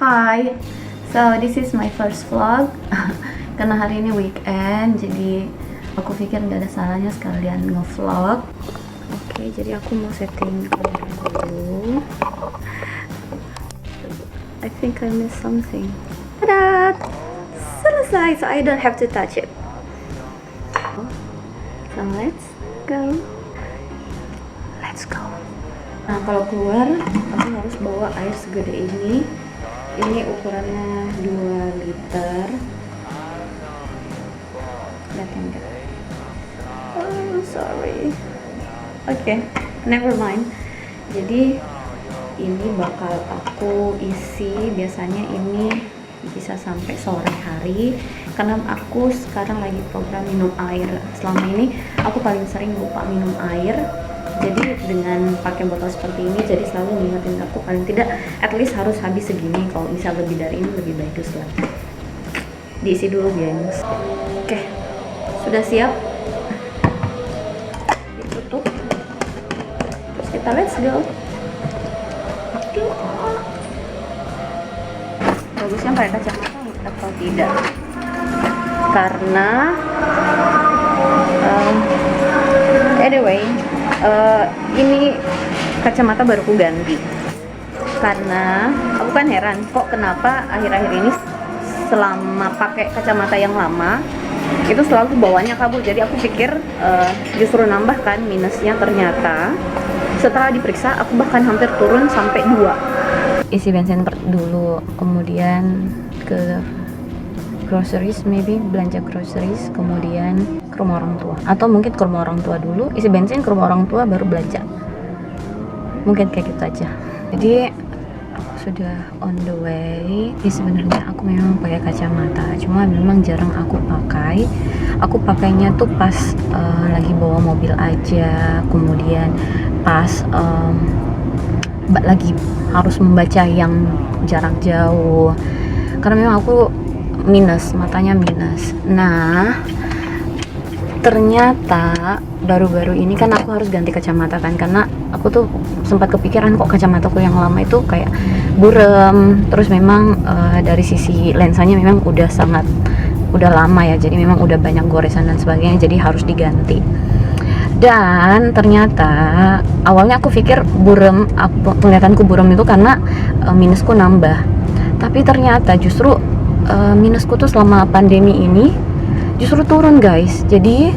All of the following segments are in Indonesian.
Hi, so this is my first vlog. Karena hari ini weekend, jadi aku pikir nggak ada salahnya sekalian nge-vlog. Oke, jadi aku mau setting kamera dulu. I think I missed something. Tada! Selesai, so I don't have to touch it. So let's go. Let's go. Nah, kalau keluar aku harus bawa air segede ini. Ini ukurannya 2 liter. Kelihatan nggak? Oh, sorry. Oke, never mind. Jadi ini bakal aku isi, biasanya ini bisa sampai sore hari karena aku sekarang lagi program minum air. Selama ini aku paling sering lupa minum air, jadi dengan pakai botol seperti ini jadi selalu ngingetin aku paling tidak at least harus habis segini. Kalau bisa lebih dari ini lebih bagus lah. Diisi dulu gengs. Oke, sudah siap, ditutup, terus kita let's go. Bagusnya pakai kacamata atau tidak, karena anyway ini kacamata baru aku ganti karena aku kan heran kok kenapa akhir-akhir ini selama pakai kacamata yang lama itu selalu bawahnya kabur. Jadi aku pikir justru nambah kan minusnya, ternyata setelah diperiksa aku bahkan hampir turun sampai 2. Isi bensin dulu, kemudian ke groceries, maybe belanja groceries, kemudian ke rumah orang tua, atau mungkin ke rumah orang tua dulu, isi bensin ke rumah orang tua baru belanja, mungkin kayak gitu aja. Jadi aku sudah on the way. Sebenarnya aku memang pakai kacamata, cuma memang jarang aku pakai. Aku pakainya tuh pas lagi bawa mobil aja, kemudian pas lagi harus membaca yang jarak jauh, karena memang aku minus, matanya minus. Nah, ternyata baru-baru ini kan aku harus ganti kacamata kan, karena aku tuh sempat kepikiran kok kacamataku yang lama itu kayak burem. Terus memang dari sisi lensanya memang udah lama ya, jadi memang udah banyak goresan dan sebagainya, jadi harus diganti. Dan ternyata awalnya aku pikir penglihatanku burem itu karena minusku nambah, tapi ternyata justru minusku tuh selama pandemi ini justru turun guys. Jadi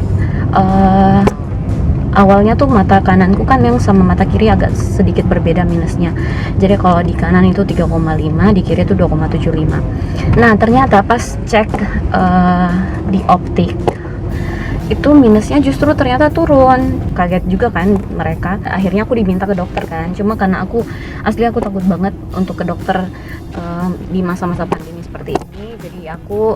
awalnya tuh mata kananku kan yang sama mata kiri agak sedikit berbeda minusnya. Jadi kalau di kanan itu 3,5, di kiri itu 2,75. Nah, ternyata pas cek di optik itu minusnya justru ternyata turun. Kaget juga kan mereka. Akhirnya aku diminta ke dokter kan. Cuma karena aku takut banget untuk ke dokter di masa-masa pandemi seperti ini. Jadi aku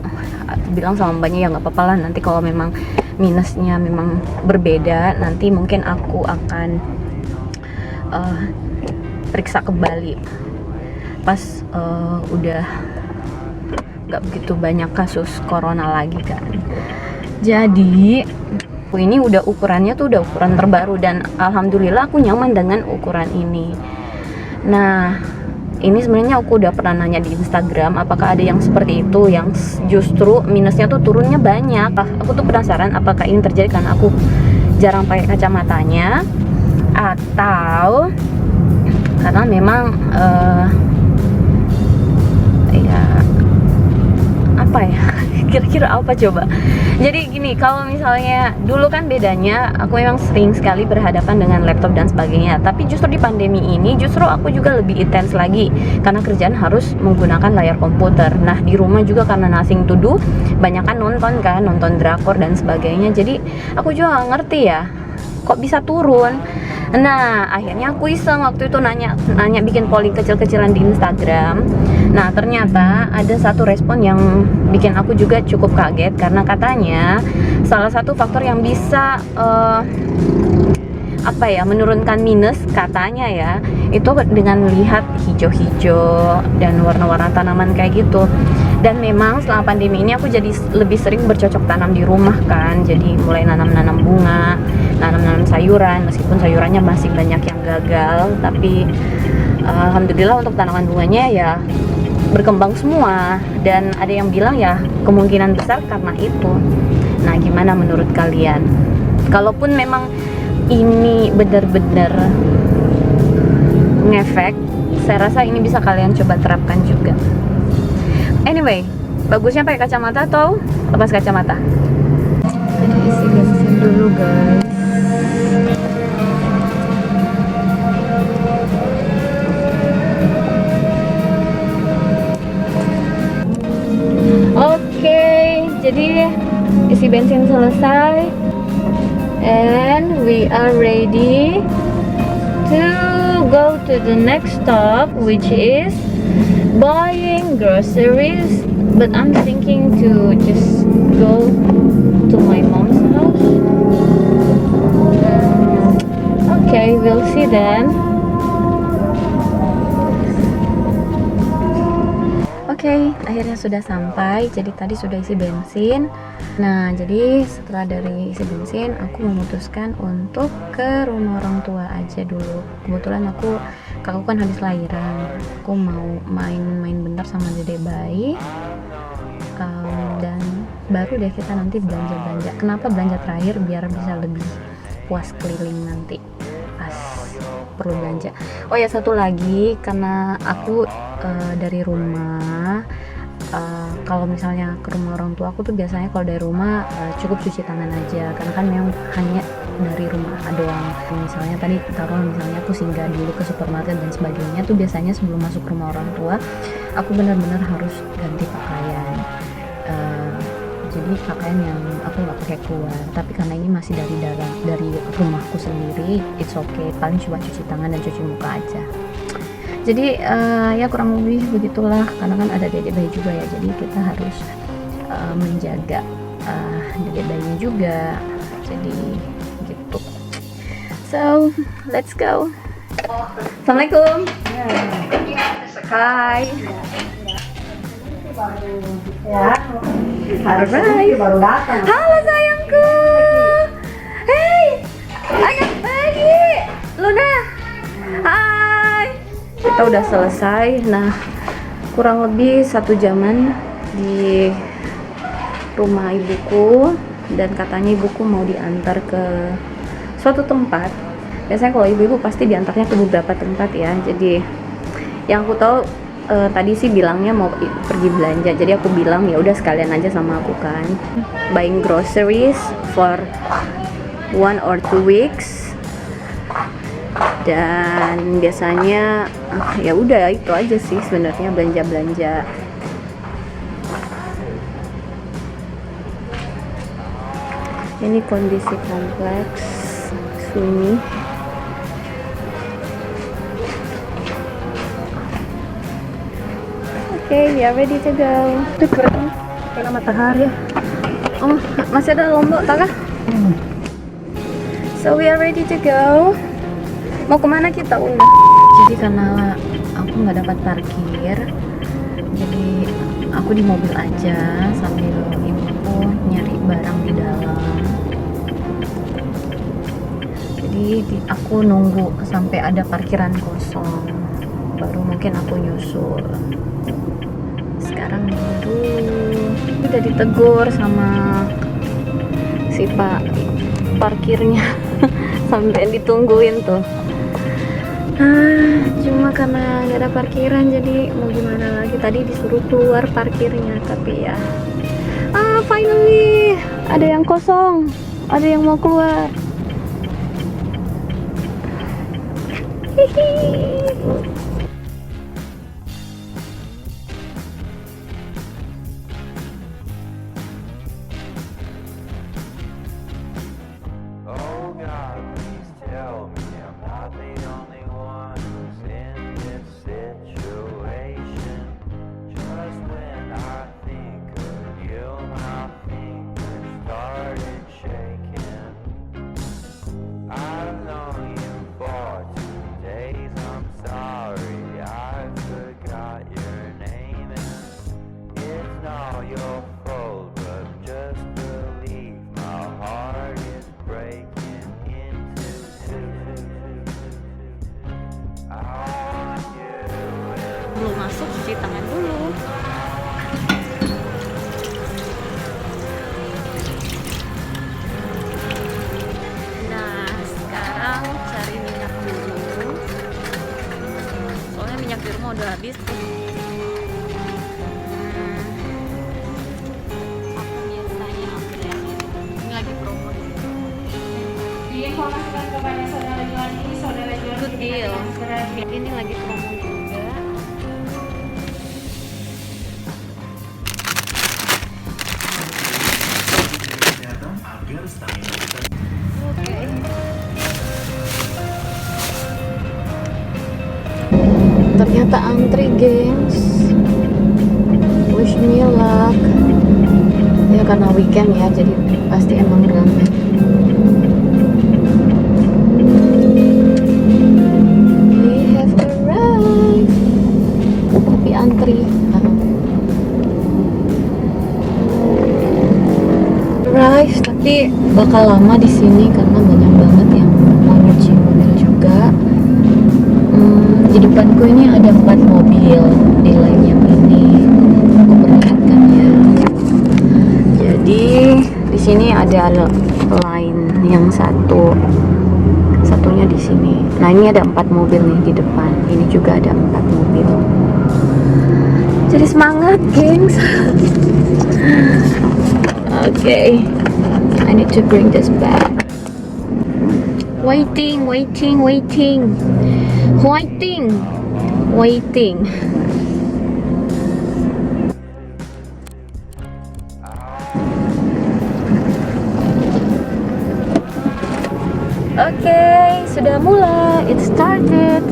bilang sama mbaknya ya nggak apa-apa lah, nanti kalau memang minusnya memang berbeda, nanti mungkin aku akan periksa kembali pas udah nggak begitu banyak kasus corona lagi kan. Jadi ini udah ukurannya tuh udah ukuran terbaru, dan alhamdulillah aku nyaman dengan ukuran ini. Nah, ini sebenarnya aku udah pernah nanya di Instagram apakah ada yang seperti itu, yang justru minusnya tuh turunnya banyak. Aku tuh penasaran apakah ini terjadi karena aku jarang pakai kacamatanya, atau karena memang ya apa ya, kira-kira apa coba. Jadi gini, kalau misalnya dulu kan bedanya aku memang sering sekali berhadapan dengan laptop dan sebagainya, tapi justru di pandemi ini justru aku juga lebih intens lagi karena kerjaan harus menggunakan layar komputer. Nah, di rumah juga karena nothing to do, banyak kan nonton drakor dan sebagainya. Jadi aku juga gak ngerti ya kok bisa turun. Nah, akhirnya aku iseng waktu itu nanya bikin polling kecil-kecilan di Instagram. Nah, ternyata ada satu respon yang bikin aku juga cukup kaget, karena katanya salah satu faktor yang bisa menurunkan minus katanya ya, itu dengan melihat hijau-hijau dan warna-warna tanaman kayak gitu. Dan memang selama pandemi ini aku jadi lebih sering bercocok tanam di rumah kan, jadi mulai nanam-nanam bunga, nanam-nanam sayuran, meskipun sayurannya masih banyak yang gagal, tapi alhamdulillah untuk tanaman bunganya ya berkembang semua, dan ada yang bilang ya kemungkinan besar karena itu. Nah, gimana menurut kalian? Kalaupun memang ini benar-benar ngefek, saya rasa ini bisa kalian coba terapkan juga. Anyway, bagusnya pakai kacamata atau lepas kacamata? Jadi isi bensin dulu guys. Oke, jadi isi bensin selesai, and we are ready to go to the next stop, which is buying groceries. But I'm thinking to just go to my mom's house. Okay, we'll see then. Oke, akhirnya sudah sampai. Jadi tadi sudah isi bensin. Nah, jadi setelah dari isi bensin, aku memutuskan untuk ke rumah orang tua aja dulu. Kebetulan kakakku kan habis lahiran. Aku mau main-main bentar sama dede bayi. Dan baru deh kita nanti belanja-belanja. Kenapa belanja terakhir? Biar bisa lebih puas keliling nanti pas perlu belanja. Oh ya, satu lagi, karena aku dari rumah, kalau misalnya ke rumah orang tua aku tuh biasanya kalau dari rumah cukup cuci tangan aja, karena kan memang hanya dari rumah doang. Misalnya tadi misalnya aku singgah dulu ke supermarket dan sebagainya, tuh biasanya sebelum masuk ke rumah orang tua aku benar-benar harus ganti pakaian. Jadi pakaian yang aku nggak pakai keluar, tapi karena ini masih dari rumahku sendiri, it's okay, paling cuma cuci tangan dan cuci muka aja. Jadi ya kurang lebih begitulah, karena kan ada dedek bayi juga ya, jadi kita harus menjaga dedek bayinya juga, jadi gitu. So let's go. Assalamualaikum. Hai. Ya, Alright. baru datang. Halo sayangku. Hey, anak bayi Luna. Hai. Kita udah selesai. Nah, kurang lebih 1 jaman di rumah ibuku, dan katanya ibuku mau diantar ke suatu tempat. Biasanya kalau ibu-ibu pasti diantarnya ke beberapa tempat ya. Jadi yang aku tahu tadi sih bilangnya mau pergi belanja, jadi aku bilang ya udah sekalian aja sama aku kan, buying groceries for 1 or 2 weeks. Dan biasanya ya udah itu aja sih sebenarnya, belanja-belanja. Ini kondisi kompleks sunyi. Okay, we are ready to go. Itu keren, karena matahari. Oh, masih ada Lombok, tak kah? So we are ready to go. Mau kemana kita, Ula? Jadi karena aku nggak dapat parkir, jadi aku di mobil aja sambil ibuku nyari barang di dalam. Jadi aku nunggu sampai ada parkiran kosong, baru mungkin aku nyusul. Sekarang baru udah ditegur sama si pak parkirnya sampai ditungguin tuh. Cuma karena nggak ada parkiran, jadi mau gimana lagi, tadi disuruh keluar parkirnya, tapi ya finally ada yang kosong, ada yang mau keluar. Hihi. Oh God, please tell me I'm not the only one who's in this situation. Just when I think of you, my fingers started shaking. I've known you for 2 days, I'm sorry I forgot your name, and it's not your fault, but just believe my heart is breaking into two. I want you. Belum masuk, cuci tangan dulu. informasikan kepada saudara Juani, saudara Juani Good deal. Ini lagi promo juga. Oke. Ternyata antri, gengs. Wish me luck. Ya karena weekend ya, jadi pasti emang ramai. We have arrived. Tapi antri. Arrive, tapi bakal lama di sini karena banyak banget yang mau nyuci mobil juga. Di depanku ini ada 4 mobil di line yang ini. Aku perlihatkan ya. Jadi di sini ada line yang satunya di sini. Nah ini ada 4 mobil nih di depan. Ini juga ada 4 mobil. Jadi semangat, gengs. Okay, I need to bring this back. Waiting. Okay, sudah mulai. It started.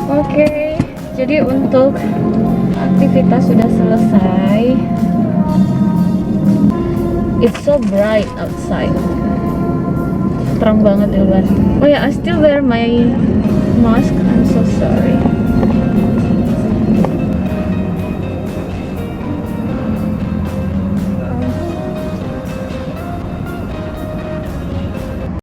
Oke, jadi untuk aktivitas sudah selesai. It's so bright outside. Terang banget di luar. Oh ya, I still wear my mask. I'm so sorry.